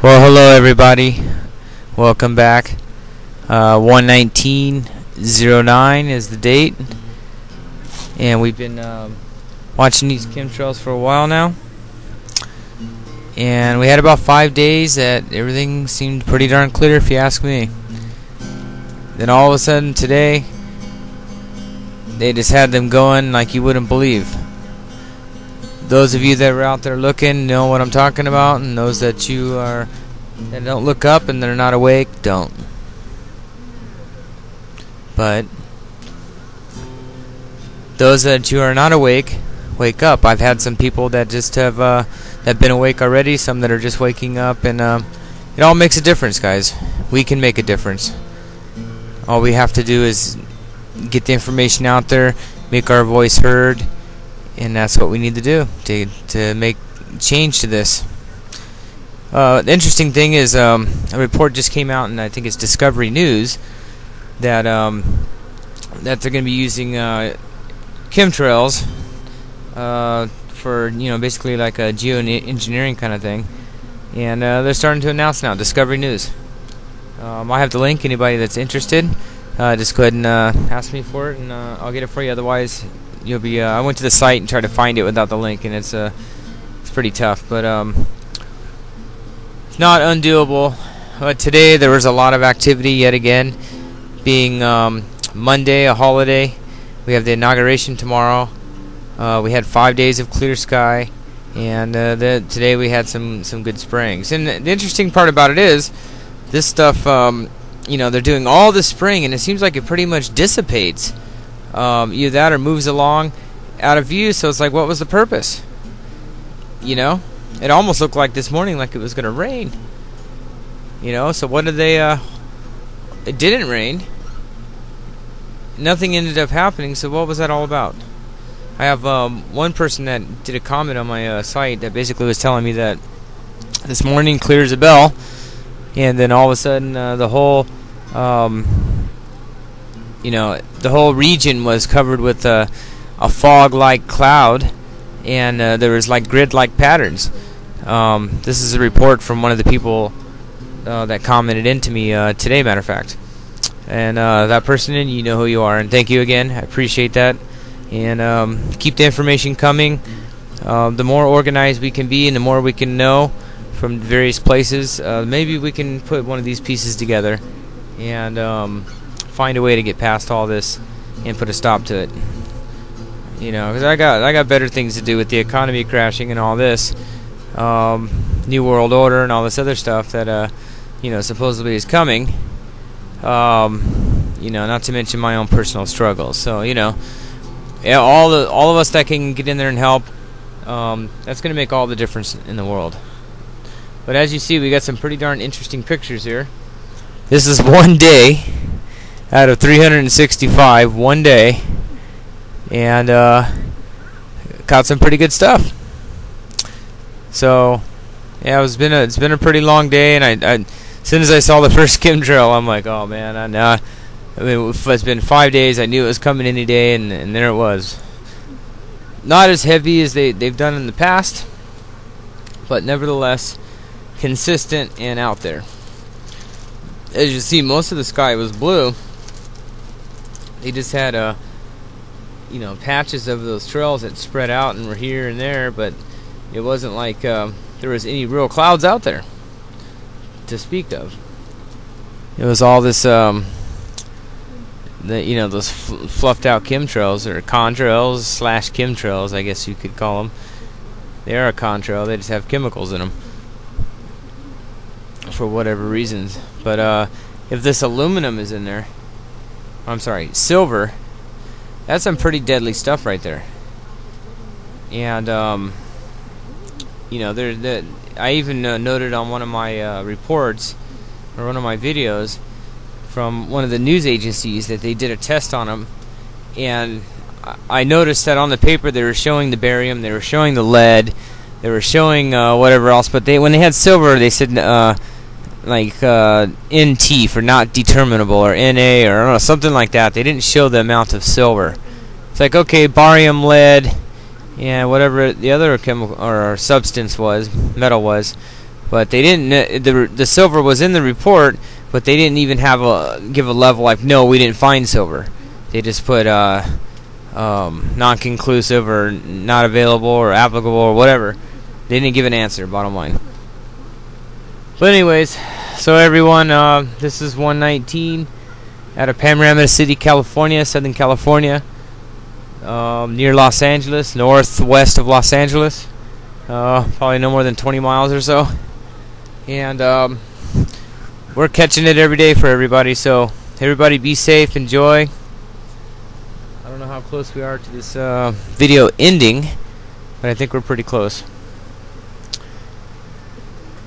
Well, hello everybody. Welcome back. 11909 is the date, and we've been watching these chemtrails for a while now. And we had about 5 days that everything seemed pretty darn clear, if you ask me. Then all of a sudden today, they just had them going like you wouldn't believe. Those of you that are out there looking know what I'm talking about, and those that don't look up and they're not awake, don't. But those that you are not awake, wake up. I've had some people that just have been awake already, some that are just waking up, and it all makes a difference, guys. We can make a difference. All we have to do is get the information out there, make our voice heard, and that's what we need to do to make change to this. The interesting thing is a report just came out, and I think it's Discovery News, that they're going to be using chemtrails for basically like a geoengineering kind of thing, and they're starting to announce now. Discovery News. I have the link. Anybody that's interested, just go ahead and ask me for it, and I'll get it for you. Otherwise, you'll be. I went to the site and tried to find it without the link, and it's pretty tough, but it's not undoable. But today there was a lot of activity yet again, being Monday, a holiday. We have the inauguration tomorrow. We had 5 days of clear sky, and today we had some good sprayings. And the interesting part about it is, this stuff, they're doing all this spraying, and it seems like it pretty much dissipates. Either that or moves along out of view. So it's like, what was the purpose? It almost looked like this morning like it was going to rain. So what did they? It didn't rain. Nothing ended up happening. So what was that all about? I have one person that did a comment on my site that basically was telling me that this morning clear as a bell, and then all of a sudden the whole the whole region was covered with a fog-like cloud, and there was like grid-like patterns. This is a report from one of the people that commented into me today, matter of fact. And that person, you know who you are, and thank you again. I appreciate that. And keep the information coming. The more organized we can be, and the more we can know from various places, maybe we can put one of these pieces together and find a way to get past all this and put a stop to it. Because I got better things to do with the economy crashing and all this, New World Order and all this other stuff that supposedly is coming. Not to mention my own personal struggles. So yeah, all of us that can get in there and help, that's going to make all the difference in the world. But as you see, we got some pretty darn interesting pictures here. This is one day out of 365, one day, and caught some pretty good stuff. So yeah, it's been a pretty long day, and I as soon as I saw the first chemtrail, I'm like, oh man, I mean, it's been 5 days. I knew it was coming any day, and there it was. Not as heavy as they've done in the past, but nevertheless consistent and out there. As you see, most of the sky was blue. They just had patches of those trails that spread out and were here and there, but it wasn't like there was any real clouds out there to speak of. It was all this those fluffed out chemtrails, or contrails / chemtrails, I guess you could call them. They are a contrail. They just have chemicals in them for whatever reasons. But if this aluminum is in there, I'm sorry, silver, that's some pretty deadly stuff right there. And I even noted on one of my reports, or one of my videos from one of the news agencies, that they did a test on them, and I noticed that on the paper they were showing the barium, they were showing the lead, they were showing whatever else, but when they had silver, they said NT for not determinable, or NA, or I don't know, something like that. They didn't show the amount of silver. It's like, okay, barium, lead, yeah, whatever the other chemical or substance was, metal was, but they didn't. The silver was in the report, but they didn't even give a level like, no, we didn't find silver. They just put non-conclusive or not available or applicable or whatever. They didn't give an answer, bottom line. But anyways, so everyone, this is 119 out of Panorama City, California, Southern California, near Los Angeles, northwest of Los Angeles, probably no more than 20 miles or so. And we're catching it every day for everybody, so everybody be safe, enjoy. I don't know how close we are to this video ending, but I think we're pretty close.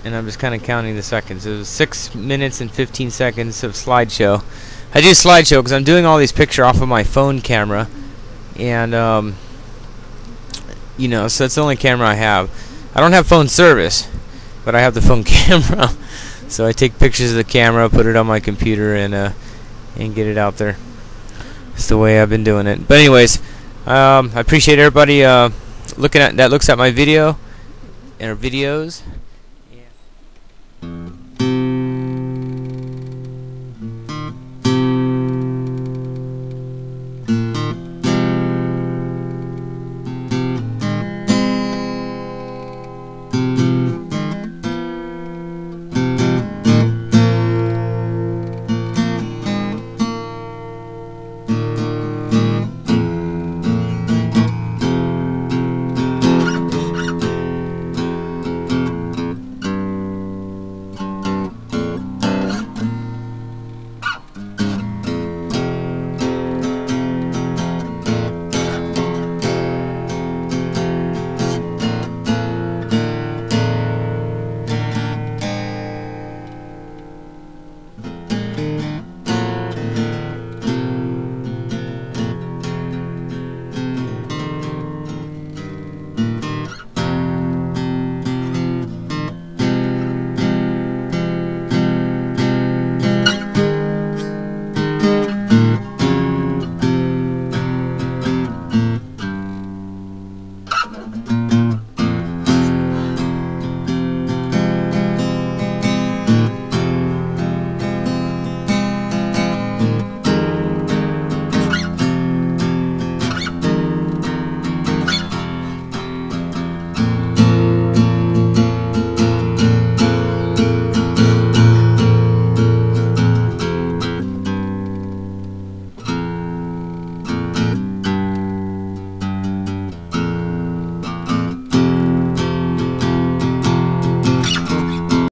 And I'm just kind of counting the seconds. It was 6 minutes and 15 seconds of slideshow. I do slideshow because I'm doing all these pictures off of my phone camera, and you know, so that's the only camera I have. I don't have phone service, but I have the phone camera. So I take pictures of the camera, put it on my computer, and get it out there. It's the way I've been doing it. But anyways, I appreciate everybody looks at my video and our videos.